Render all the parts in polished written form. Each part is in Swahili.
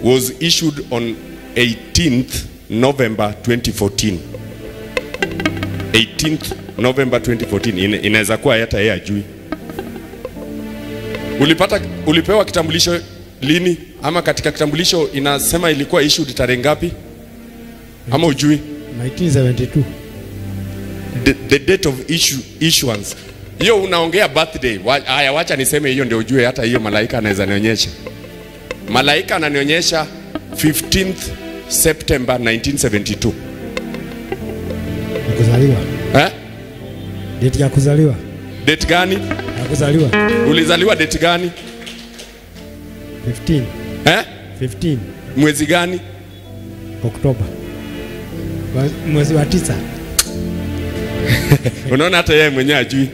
was issued on 18th November 2014. 18th November 2014. Inaweza kuwa hata yeye ajui. Ulipewa kitambulisho lini? Ama katika kitambulisho inasema ilikuwa issued tarehe ngapi? Ama ujui? 1972. The date of issuance. Hiyo unaongea birthday. Haya, wacha niseme hiyo ndio ujue, hata hiyo malaika anaweza nionyesha. Malaika ananionyesha 15th September 1972. Kuzaliwa. Date ya kuzaliwa. Date gani? Ya kuzaliwa. Ulizaliwa date gani? 15. 15. Mwezi gani? Oktoba. Mwezi wa 9. Unaona hata yeye mwenyewe ajui.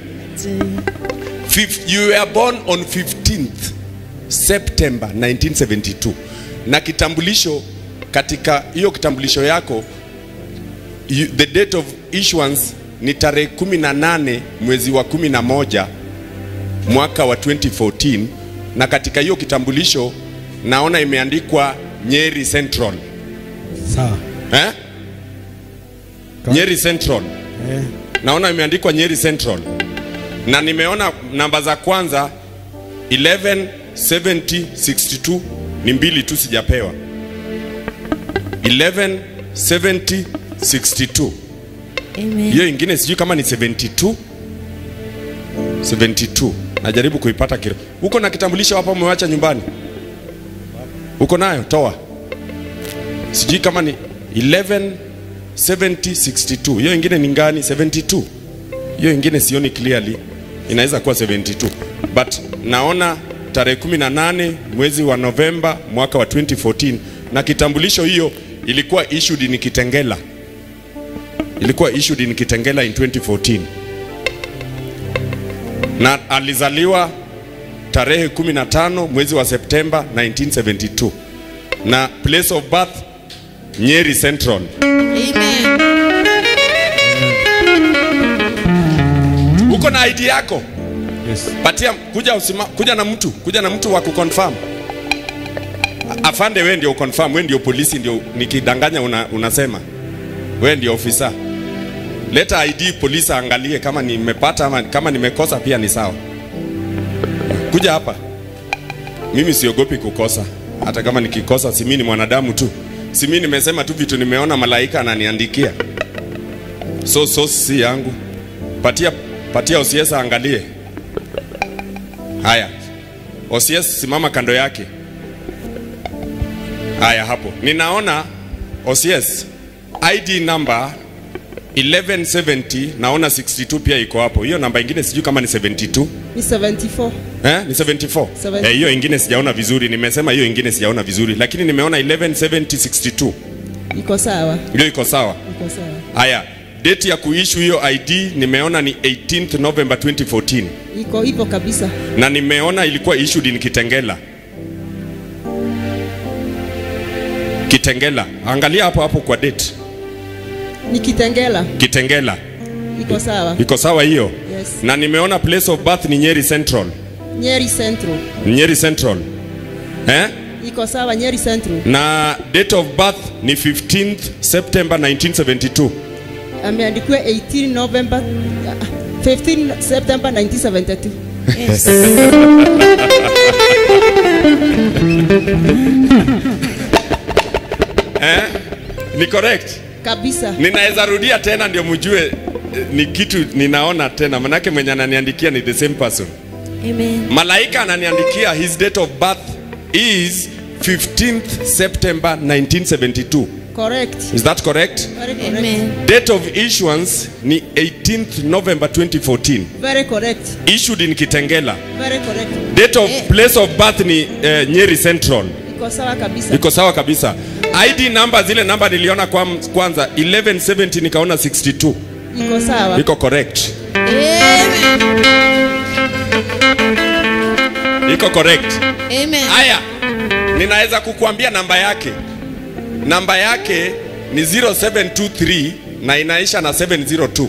You were born on 15th September 1972. Na kitambulisho, katika hiyo kitambulisho yako, the date of issuance ni tarehe 18 mwezi wa 11 mwaka wa 2014. Na katika hiyo kitambulisho naona imeandikwa Nyeri Central. Sawa. Nyeri Central. Naona imeandikwa Nyeri Central. Na nimeona namba za kwanza 11 70 62 ni mbili tu sijapewa. 11 70 62. Amen. Hiyo ingine sijui kama ni 72. 72. Najaribu kuipata kile. Uko na kitambulisho hapa umewacha nyumbani? Uko nayo? Toa. Sijui kama ni 11 70 62. Hiyo ingine ni ngani? 72. Hiyo ingine sioni clearly. Inaweza kuwa 72. But naona tarehe 18 mwezi wa Novemba mwaka wa 2014, na kitambulisho hiyo ilikuwa issued in Kitengela. Ilikuwa issued in Kitengela in 2014. Na alizaliwa tarehe 15 mwezi wa Septemba 1972. Na place of birth Nyeri Central. Amen. Uko na ID yako? Yes. Patia, kuja na mtu wa kuconfirm. Afande, wewe ndio confirm, wewe ndio polisi, ndio nikidanganya unasema. Wewe ndio ofisa. Leta ID polisi angalie kama nimepata ama kama nimekosa pia ni sawa. Kuja hapa. Mimi siogopi kukosa. Hata kama nikikosa, si mimi ni mwanadamu tu. Si mimi nimesema tu vitu nimeona malaika ananiandikia. So si yangu. Patia OCS angalie. Haya. OCS simama kando yake. Haya hapo. Ninaona OCS ID number 1170, naona 62 pia iko hapo. Hiyo namba ingine sijui kama ni 72. Ni 74. Ni 74. Hiyo ingine sijaona vizuri. Nimesema hiyo ingine sijaona vizuri, lakini nimeona 1170 62. Iko sawa. Hiyo iko sawa. Iko sawa. Haya, date ya kuissue hiyo ID nimeona ni 18th November 2014. Iko hivyo kabisa. Na nimeona ilikuwa issued in Kitengela. Kitengela. Angalia hapo kwa date. Ni Kitengela. Kitengela. Iko sawa. Iko sawa hiyo? Yes. Na nimeona place of birth ni Nyeri Central. Nyeri Central. Nyeri Central. Iko sawa, Nyeri Central. Na date of birth ni 15th September 1972. Ameandikwa 18 November 15 September 1972. Yes. Ni correct? Kabisa. Ninaweza rudia tena ndio mjue ni kitu ninaona tena, manake mwenye ananiandikia ni the same person. Amen. Malaika ananiandikia his date of birth is 15th September 1972. Correct. Is that correct? Very correct. Amen. Date of issuance ni 18th November 2014. Very correct. Issued in Kitengela. Very correct. Date of place of birth ni Nyeri Central. Iko sawa kabisa. Iko sawa kabisa. ID number, zile namba niliona kwanza 1170 nikaona 62. Iko sawa. Iko correct. Amen. Iko correct. Amen. Haya, ninaweza kukuambia namba yake. Namba yake ni 0723 na inaisha na 702.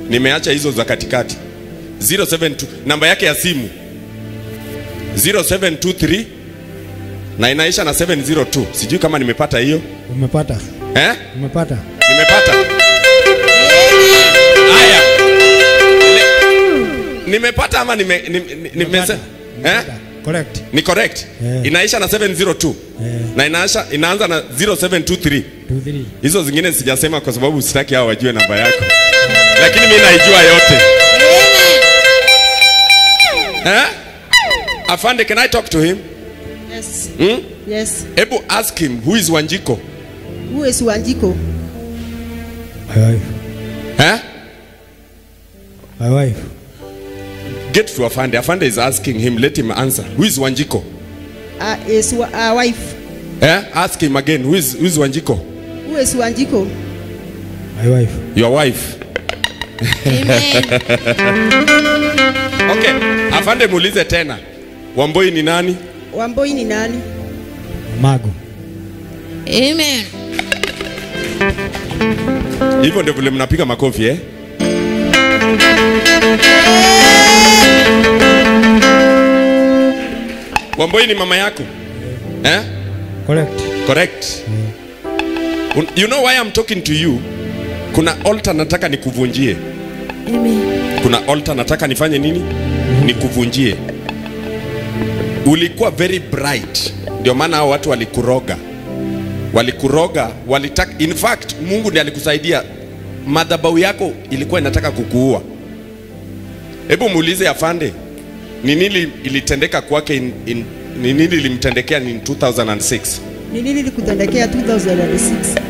Nimeacha hizo za katikati. 072 namba yake ya simu 0723 na inaisha na 702. Sijui kama nimepata hiyo. Umepata. Umepata. Nimepata. Haya. Nimepata ama nimepata. Correct. Ni correct. Inaisha na 702. Na inaanza na 0723. Hizo zingine sijasema kwa sababu sitaki hao wajue namba yako. Lakini mimi naijua yote. Afande, can I talk to him? Yes. Yes. Ebu ask him, who is Wanjiko? Who is Wanjiko? My wife. My wife. Get to Afande. Afande is asking him, let him answer. Who is Wanjiko? Is our wife. Ask him again, who is Wanjiko? Who is Wanjiko? My wife. Your wife. Amen. Okay, Afande muulize tena. Wamboi ni nani? Wamboi ni nani? Magu. Amen. Hivyo ndio vile mnapiga makofi Wamboi ni mama yako? Correct. Correct. You know why I'm talking to you? Kuna altar nataka nikuvunjie. Amen. Kuna altar nataka nifanye nini? Nikuvunjie. Ulikuwa very bright. Ndio maana hao watu walikuroga. In fact, Mungu ndiye alikusaidia. Madhabahu yako ilikuwa inataka kukuua. Hebu muulize Afande, ni nini ilitendeka kwake ni nini ilimtendekea in 2006? Ni nini ilikutendekea 2006?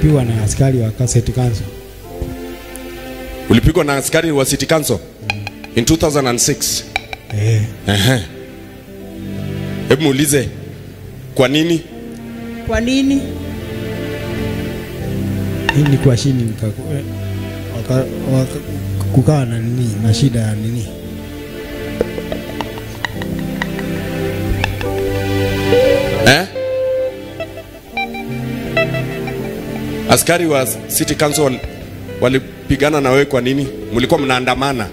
Pigwa na askari wa City Council. Ulipigwa na askari wa City Council in 2006? Hebu muulize kwa nini? Kwa nini? Nini kwa chini kukawa na nini na shida ya nini? Askari wa City Council walipigana na wewe kwa nini? Mlikuwa mnaandamana?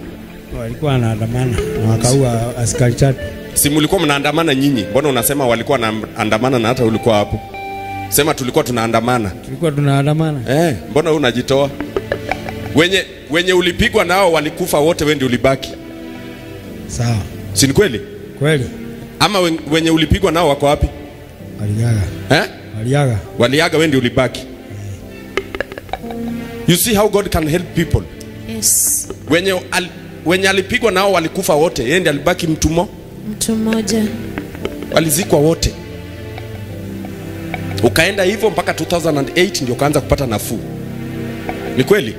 Walikuwa wanaandamana na wakaua askari 3. Si mlikuwa mnaandamana nyinyi? Mbona unasema walikuwa wanaandamana na hata ulikuwa hapo? Sema tulikuwa tunaandamana. Tulikuwa tunaandamana. Mbona wewe unajitoa? Wenye ulipigwa nao walikufa wote, wewe ndio ulibaki. Sawa. Si ni kweli? Kweli. Ama wenye ulipigwa nao wako wapi? Waliaga. Waliaga, wewe ndio ulibaki. You see how God can help people. Yes. Wenye alipigwa nao walikufa wote, yeye ndiye alibaki mtu mmoja. Walizikwa wote. Ukaenda hivyo mpaka 2008 ndio kaanza kupata nafuu. Ni kweli?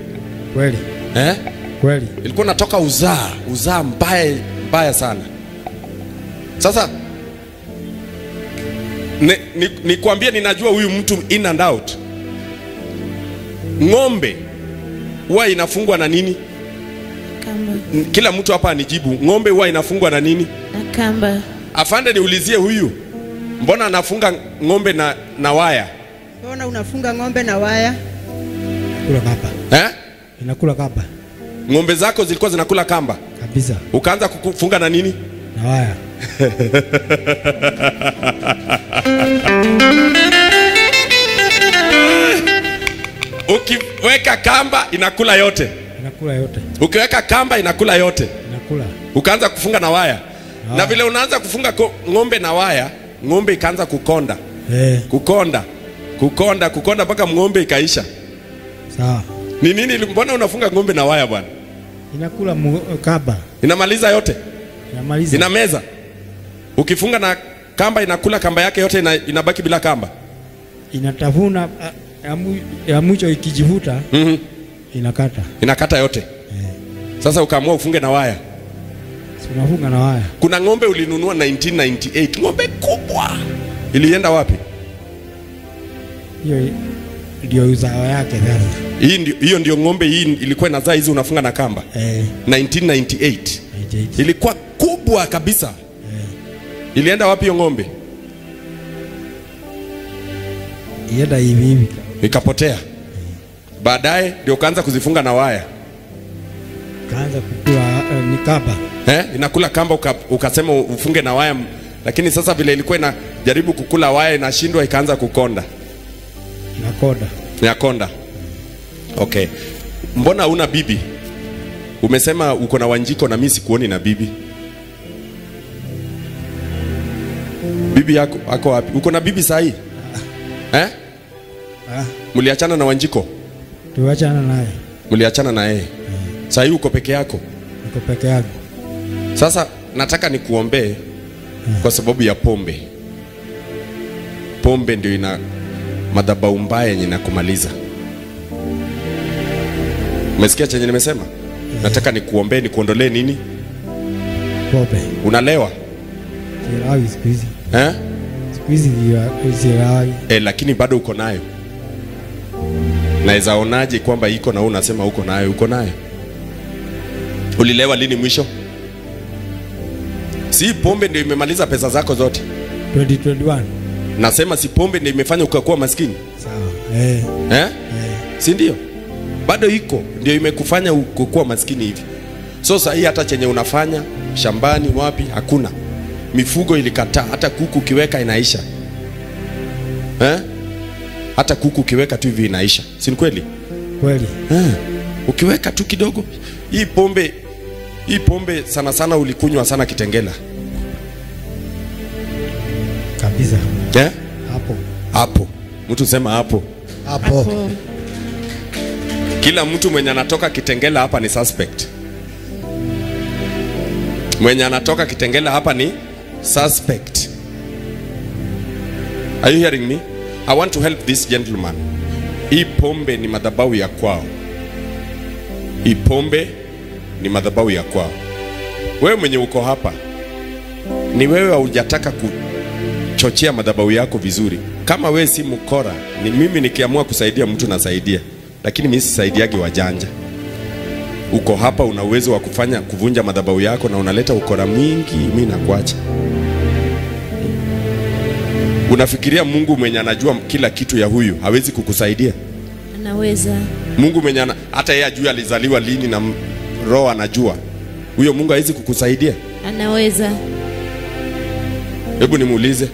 Kweli. Kweli. Ilikuwa natoka uzaa mbaya sana. Sasa nikwambie ninajua huyu mtu in and out. Ng'ombe huwa inafungwa na nini? Kamba. Kila mtu hapa anijibu. Ng'ombe huwa inafungwa na nini? Na kamba. Afande niulizie huyu. Mbona anafunga ng'ombe na waya? Mbona unafunga ng'ombe na waya? Kula kamba. Inakula kamba. Ng'ombe zako zilikuwa zinakula kamba? Kabisa. Ukaanza kufunga na nini? Na waya. Ukiweka kamba inakula yote. Inakula yote. Ukiweka kamba inakula yote. Inakula. Ukaanza kufunga na waya. Na vile unaanza kufunga ng'ombe na waya, ng'ombe ikaanza kukonda. Kukonda mpaka ng'ombe ikaisha. Sawa. Ni nini mbona unafunga ng'ombe na waya bwana? Inakula kamba. Inamaliza yote. Inamaliza. Inameza. Ukifunga na kamba inakula kamba yake yote, inabaki bila kamba. Inatafuna ya mwisho ikijivuta. Inakata yote. Sasa ukaamua ufunge na waya. Unafunga na waya. Kuna ng'ombe ulinunua 1998, ng'ombe kubwa. Ilienda wapi? Hiyo ndio uzao yake sasa. Hiyo ndio ng'ombe hii ilikuwa inazaa hizi unafunga na kamba. 1998. Ilikuwa kubwa kabisa. Ilienda wapi hiyo ng'ombe? Ienda hivi. Ikapotea. Baadaye ndio kaanza kuzifunga na waya. Kaanza kukula ni kamba. Inakula kamba ukasema ufunge na waya, lakini sasa vile ilikuwa inajaribu kukula waya inashindwa, ikaanza kukonda. Inakonda. Okay. Mbona una bibi? Umesema uko na Wanjiko na mimi sikuoni na bibi. Bibi yako ako wapi? Uko na bibi sahi? Mliachana na Wanjiko? Tuachana naye. Mliachana na yeye. Sahi uko peke yako? Niko peke yangu. Sasa nataka nikuombee kwa sababu ya pombe. Pombe ndio ina madhabahu mbaya yenye inakumaliza. Umesikia chenye nimesema? Nataka nikuombee, nikuondolee nini? Pombe. Unalewa? Silawi siku hizi. Siku hizi silawi. Lakini bado uko nayo. Naweza onaje kwamba iko na unasema uko nayo? Uko nayo. Ulilewa lini mwisho? Si pombe ndio imemaliza pesa zako zote? 2021. Nasema si pombe ndio imefanya ukakuwa maskini? Sawa. Si ndio? Bado iko ndio imekufanya ukakuwa maskini hivi. So sasa hii hata chenye unafanya shambani wapi hakuna. Mifugo ilikataa, hata kuku kiweka inaisha. Hata kuku kiweka tu hivi inaisha. Si kweli? Kweli. Ukiweka tu kidogo. Hii pombe sana sana ulikunywa sana Kitengela. Kabisa. Hapo. Mtu sema hapo. Kila mtu mwenye anatoka Kitengela hapa ni suspect. Mwenye anatoka Kitengela hapa ni suspect. Are you hearing me? I want to help this gentleman. Hii pombe ni madhabahu ya kwao. Hii pombe ni madhabahu ya kwao. Wewe mwenye uko hapa, ni wewe hujataka kuchochea madhabahu yako vizuri. Kama wewe si mkora, ni mimi nikiamua kusaidia mtu nasaidia. Lakini mimi sisaidiagi wajanja. Uko hapa una uwezo wa kuvunja madhabahu yako na unaleta ukora mwingi, mimi nakuacha. Unafikiria Mungu mwenye anajua kila kitu ya huyu hawezi kukusaidia? Anaweza. Mungu mwenye hata yeye ajui alizaliwa lini na roho anajua. Huyo Mungu hawezi kukusaidia? Anaweza. Hebu nimuulize,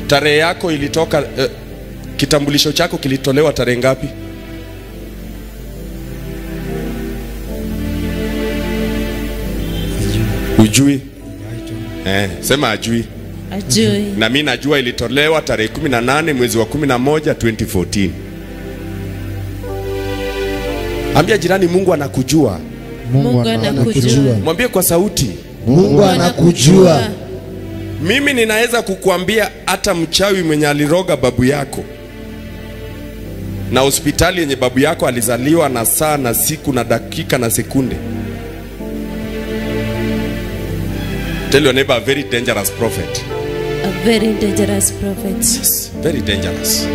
tarehe yako ilitoka kitambulisho chako kilitolewa tarehe ngapi? Ujui? Sema ajui. Ajui. Na mimi najua ilitolewa tarehe 18 mwezi wa 11 2014. Ambia jirani, Mungu anakujua. Mungu anakujua. Mwambie kwa sauti, Mungu anakujua. Mimi ninaweza kukuambia hata mchawi mwenye aliroga babu yako na hospitali yenye babu yako alizaliwa na saa na siku na dakika na sekunde. Tell your neighbor, a very dangerous prophet. A very dangerous prophet. Yes, very dangerous.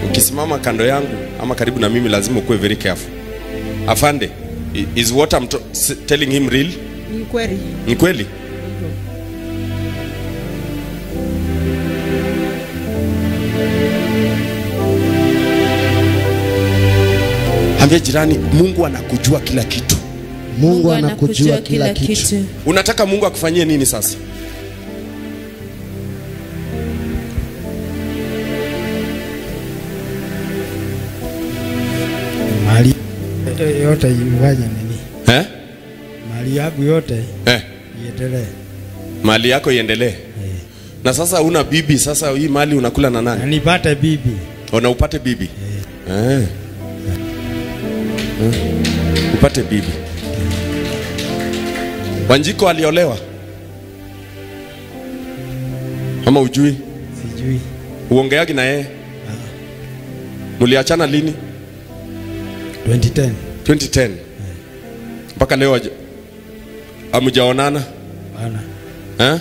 Ukisimama kando yangu ama karibu na mimi lazima ukuwe very careful. Afande, is what I'm telling him real? Ni kweli. Ni kweli? Ambia jirani, Mungu anakujua kila kitu. Mungu anakujua kila kitu. Unataka Mungu akufanyie nini sasa? Mali yote ifanye nini? Mali yangu yote iendelee. Mali yako iendelee. Na sasa una bibi, sasa hii mali unakula na nani? Nipate bibi. Upate bibi? Upate bibi. Wanjiko aliolewa? Ama ujui? Sijui. Uongeagi na yeye? Muliachana lini? 2010. 2010. Mpaka leo hamjaonana? Bana.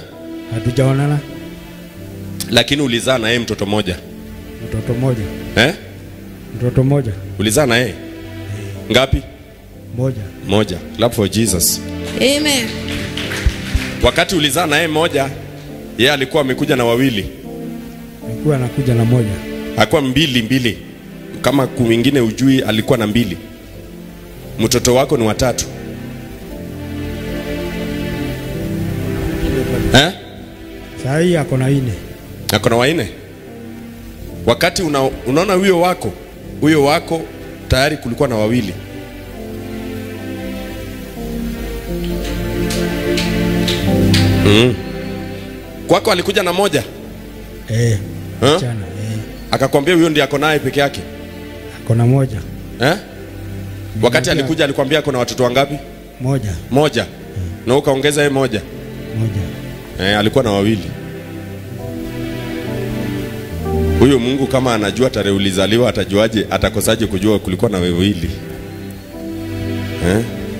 Hatujaonana. Lakini ulizaa na yeye mtoto mmoja? Mtoto mmoja. Mtoto mmoja. Ulizaa na yeye? Ngapi? Moja. Clap for Jesus. Amen. Wakati ulizaa na yeye moja, yeye alikuwa amekuja na wawili. Alikuwa anakuja na moja. Alikuwa mbili. Kama mwingine ujui alikuwa na 2. Mtoto wako ni 3. Saa hii ako na 4. Ako na 4. Wakati unaona huyo wako tayari kulikuwa na 2. Kwako alikuja na 1? Chana, akakwambia huyo ndiye ako naye peke yake? Ako na 1. Wakati alikuja alikwambia ako na watoto wangapi? 1. Na ukaongeza yeye 1? 1. Alikuwa na 2. Huyo Mungu kama anajua tarehe ulizaliwa atajuaje, atakosaje kujua kulikuwa na 2?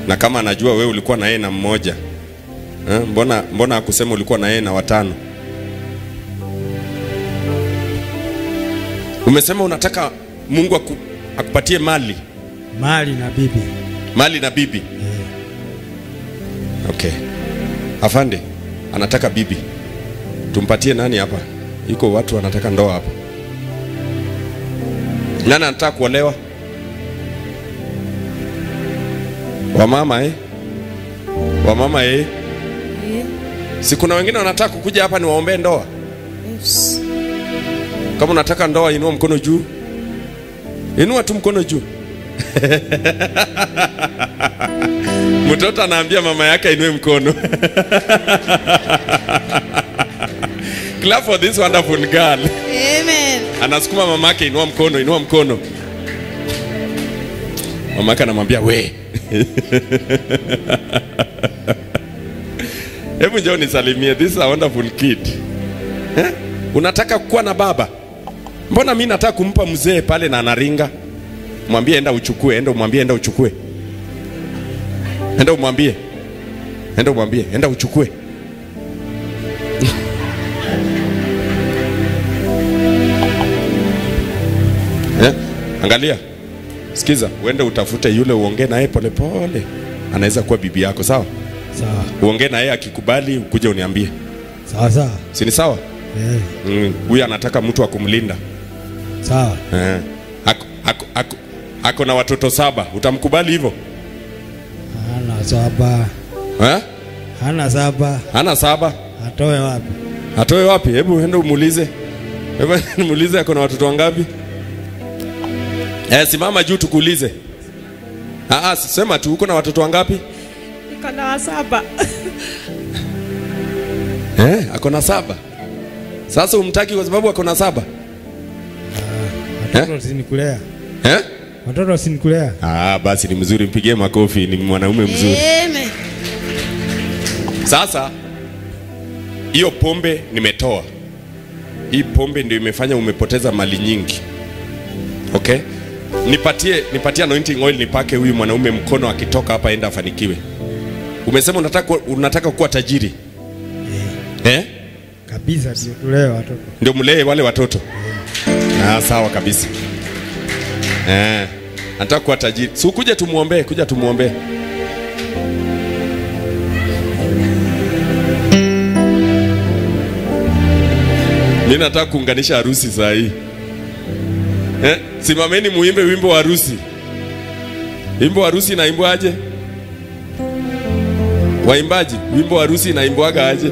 Na kama anajua wewe ulikuwa na yeye na 1, mbona akusema ulikuwa na yeye na 5? Umesema unataka Mungu akupatie mali na bibi. Okay. Afande anataka bibi. Tumpatie nani hapa? Iko watu wanataka ndoa hapa. Nani anataka kuolewa? Wamama Wamama Si kuna wengine wanataka kukuja hapa ni waombe ndoa? Yes. Kama unataka ndoa inua mkono juu. Inua tu mkono juu. Mtoto anaambia mama yake inue mkono. Clap for this wonderful girl. Amen. Anasukuma mama yake inua mkono. Mama yake anamwambia we. Hebu njoo nisalimie, this is a wonderful kid. Unataka kuwa na baba? Mbona mimi nataka kumpa mzee pale na anaringa? Mwambie enda uchukue, enda uchukue. Enda uchukue. Angalia. Sikiza, uende utafute yule uongee naye pole pole. Anaweza kuwa bibi yako, sawa? Sawa. Uongee naye, akikubali ukuje uniambie. Sawa. Si ni sawa? Huyu anataka mtu wa kumlinda. Sawa. Ako na watoto 7. Utamkubali hivyo? Hana 7. Hana 7? Atoe wapi? Hebu enda umuulize. Muulize ako na watoto wangapi? Simama juu tukuulize. Sema tu uko na watoto wangapi? Niko na 7. Ako na 7. Sasa umtaki kwa sababu ako na 7? Watoto sinikulea. Watoto sinikulea. Basi ni mzuri, mpigie makofi, ni mwanaume mzuri. Amen. Sasa hiyo pombe nimetoa. Hii pombe ndio imefanya umepoteza mali nyingi. Okay? Nipatie anointing oil nipake huyu mwanaume mkono, akitoka hapa enda afanikiwe. Umesema unataka kuwa tajiri? Kabisa, ndio tulee watoto. Ndio mlee wale watoto. Sawa kabisa. Anataka kuwa tajiri. Si kuja tumuombe, Mimi nataka kuunganisha harusi saa hii. Simameni muimbe wimbo wa harusi. Wimbo wa harusi inaimbwa aje? Waimbaji, wimbo wa harusi inaimbwaga aje?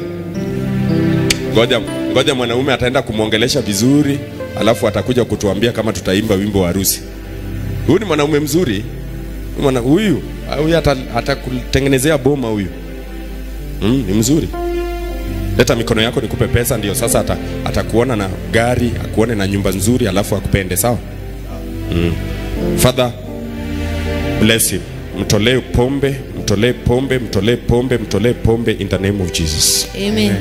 Ngoja mwanaume ataenda kumuongelesha vizuri, alafu atakuja kutuambia kama tutaimba wimbo wa harusi. Huyu ni mwanaume mzuri. Huyu atakutengenezea boma huyu. Ni mzuri. Leta mikono yako nikupe pesa, ndio sasa atakuona na gari, akuone na nyumba nzuri, alafu akupende, sawa? Father, bless him. Mtolee pombe in the name of Jesus. Amen.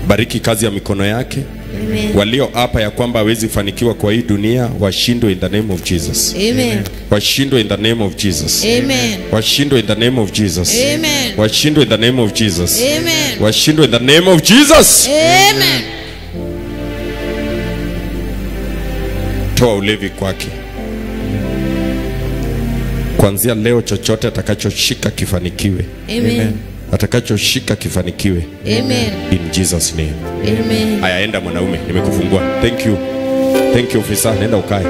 Bariki kazi ya mikono yake. Amen. Walio hapa ya kwamba hawezi fanikiwa kwa hii dunia, washindwe in the name of Jesus. Amen. Washindwe in the name of Jesus. Amen. Washindwe in the name of Jesus. Amen. Washindwe in the name of Jesus. Amen. Washindwe in the name of Jesus. Amen. Toa ulevi kwake. Kuanzia leo chochote atakachoshika kifanikiwe. Amen. Atakachoshika kifanikiwe. Amen. In Jesus name. Amen. Haya, enda mwanaume, nimekufungua. Thank you officer, nenda ukae.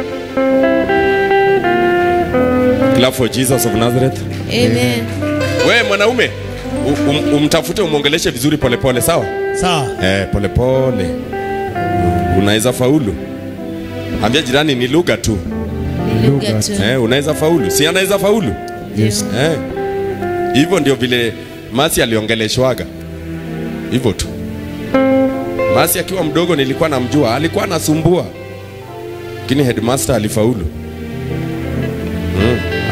Clap for Jesus of Nazareth. Amen. Wewe mwanaume, umtafute umuongeleshe vizuri pole pole, sawa? Sawa. Pole pole. Unaweza faulu. Ambia jirani ni lugha tu. Ni lugha tu. Unaweza faulu. Si anaweza faulu? Yes. Hivyo ndio vile Masi aliongeleshwaga. Hivyo tu. Masi akiwa mdogo nilikuwa namjua, alikuwa anasumbua. Lakini headmaster alifaulu.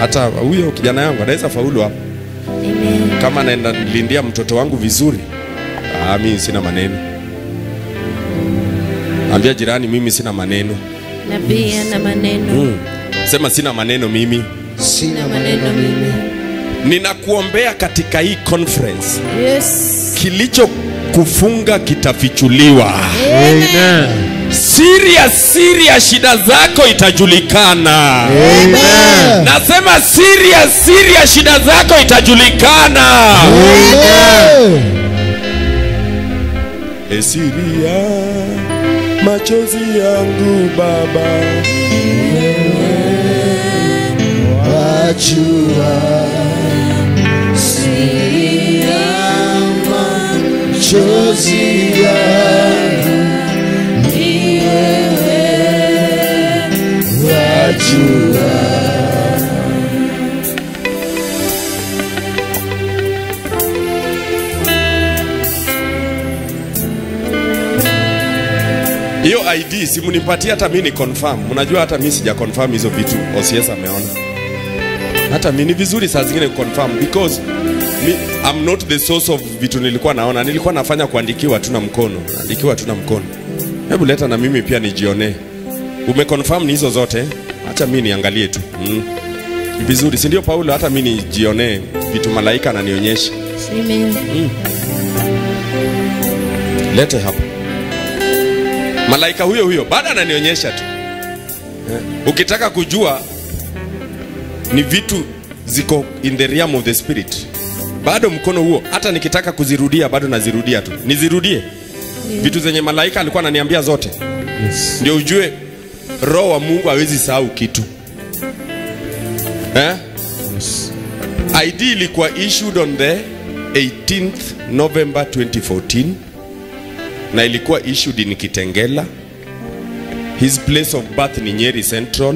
Hata huyo kijana yangu anaweza faulu hapa. Amen. Kama anaenda nilindia mtoto wangu vizuri. Mimi sina maneno. Ambia jirani mimi sina maneno. Nabii ana maneno. Sema sina maneno mimi. Sina maneno mimi. Ninakuombea katika hii conference. Yes. Kilicho kufunga kitafichuliwa. Amen. Serious shida zako itajulikana. Amen. Nasema serious shida zako itajulikana. Amen. Esiria machozi yangu Baba, wajua siria machozi yangu ni wewe, wajua. hiyo ID simunipatie hata mimi ni confirm. Unajua hata mimi sija confirm hizo vitu OCS ameona. Hata mimi ni vizuri saa zingine confirm because I'm not the source of vitu nilikuwa naona. Nilikuwa nafanya kuandikiwa tu na mkono. Andikiwa tu na mkono. Hebu leta na mimi pia nijione. Umeconfirm ni hizo zote? Acha mimi niangalie tu. Vizuri, si ndio Paulo? Hata mimi nijione vitu malaika ananionyesha. Amen. Lete hapa. Malaika huyo baada ananionyesha tu. Ukitaka kujua ni vitu ziko in the realm of the spirit. Bado mkono huo hata nikitaka kuzirudia bado nazirudia tu. Nizirudie. Vitu zenye malaika alikuwa ananiambia zote. Yes. Ndio ujue roho wa Mungu hawezi sahau kitu. Yes. ID ilikuwa issued on the 18th November 2014 na ilikuwa issued in Kitengela. His place of birth ni Nyeri Central.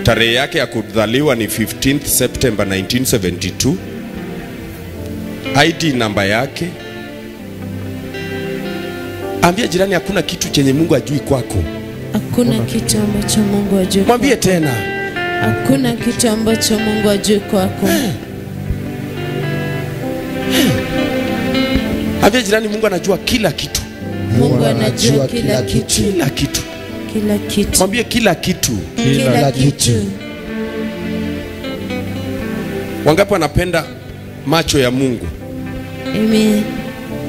Tarehe yake ya kuzaliwa ni 15th September 1972. ID namba yake. Ambia jirani hakuna kitu chenye Mungu ajui kwako. Hakuna kitu ambacho Mungu ajui. Mwambie tena. Hakuna kitu ambacho Mungu ajui kwako. Ambia jirani Mungu anajua kila kitu. Mungu anajua kila kitu. Kila kitu. Kila kitu. Mwambie kila kitu. Kila kitu. Wangapi wanapenda macho ya Mungu? Amen.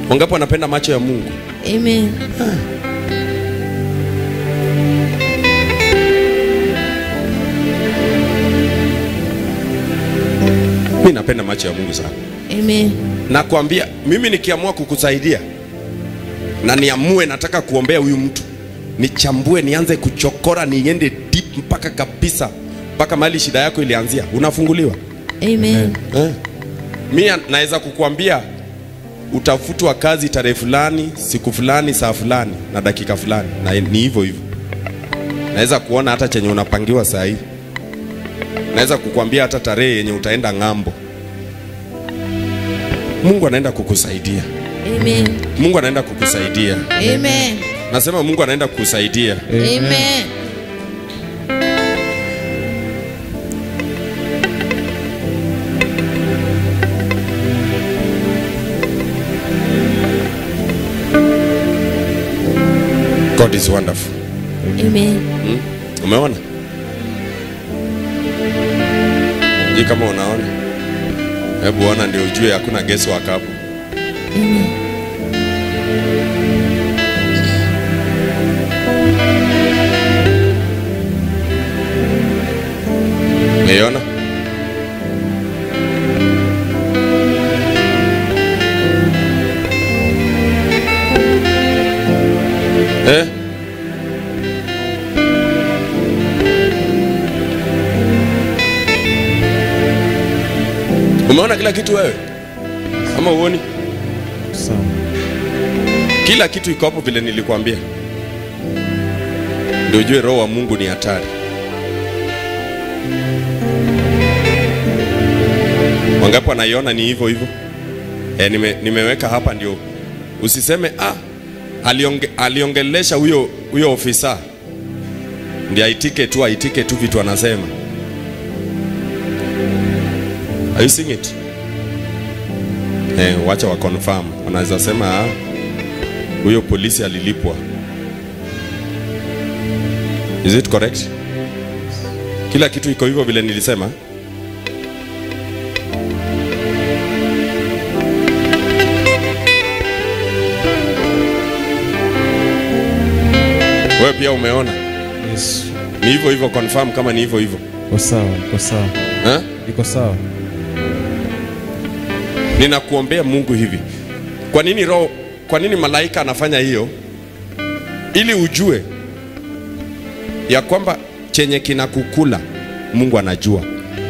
Wangapi wanapenda macho ya Mungu? Amen. Mimi napenda macho ya Mungu sana. Amen. Nakwambia mimi nikiamua kukusaidia na niamue nataka kuombea huyu mtu, nichambue, nianze kuchokora, niende deep mpaka kabisa, mpaka mahali shida yako ilianzia, unafunguliwa. Amen. Mimi naweza kukuambia utafutwa kazi tarehe fulani, siku fulani, saa fulani na dakika fulani, na ni hivyo hivyo. Naweza kuona hata chenye unapangiwa saa hii. Naweza kukuambia hata tarehe yenye utaenda ng'ambo. Mungu anaenda kukusaidia. Amen. Mungu anaenda kukusaidia. Amen. Nasema Mungu anaenda kukusaidia. Amen. God is wonderful. Amen. Umeona? Je, kama unaona? Hebu ona ndio ujue hakuna guesswork hapo. Amen. Umeona? Umeona kila kitu wewe? Ama uoni? Sawa. Kila kitu iko hapo vile nilikwambia. Ndio ujue roho wa Mungu ni hatari. Wangapi wanaiona ni hivyo hivyo? Nimeweka hapa ndio usiseme aliongelesha huyo ofisa ndiye aitike tu vitu anasema. Are you seeing it? Wacha wa confirm. Wanaweza sema huyo polisi alilipwa. Is it correct? Kila kitu iko hivyo vile nilisema. Wewe pia umeona? Yes. Ni hivyo hivyo, confirm kama ni hivyo hivyo. Iko sawa, iko sawa. Iko sawa. Ninakuombea Mungu hivi. Kwa nini malaika anafanya hiyo? Ili ujue ya kwamba chenye kinakukula Mungu anajua.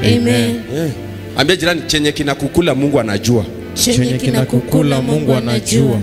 Amen. Ambia jirani, chenye kinakukula Mungu anajua. Chenye kinakukula Mungu anajua.